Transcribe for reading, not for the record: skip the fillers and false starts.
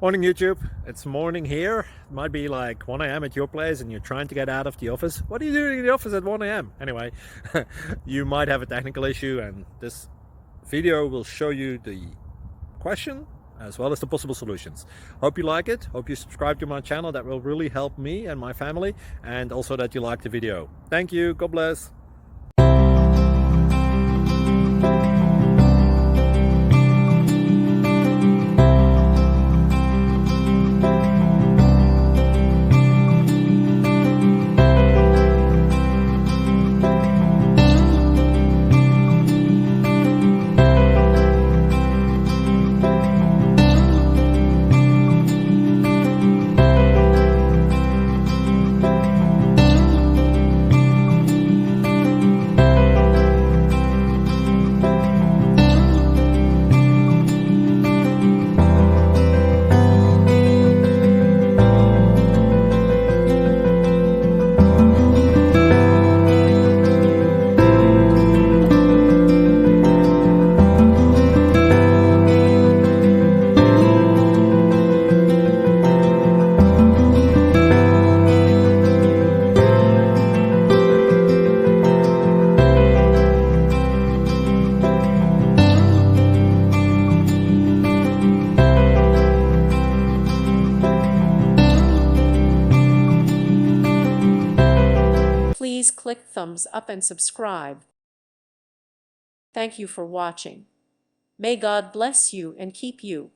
Morning YouTube, it's morning here. It might be like 1 a.m. at your place and you're trying to get out of the office. What are you doing in the office at 1 a.m.? Anyway, you might have a technical issue and this video will show you the question as well as the possible solutions. Hope you like it, hope you subscribe to my channel. That will really help me and my family, and also that you like the video. Thank you, God bless. Please click thumbs up and subscribe. Thank you for watching. May God bless you and keep you.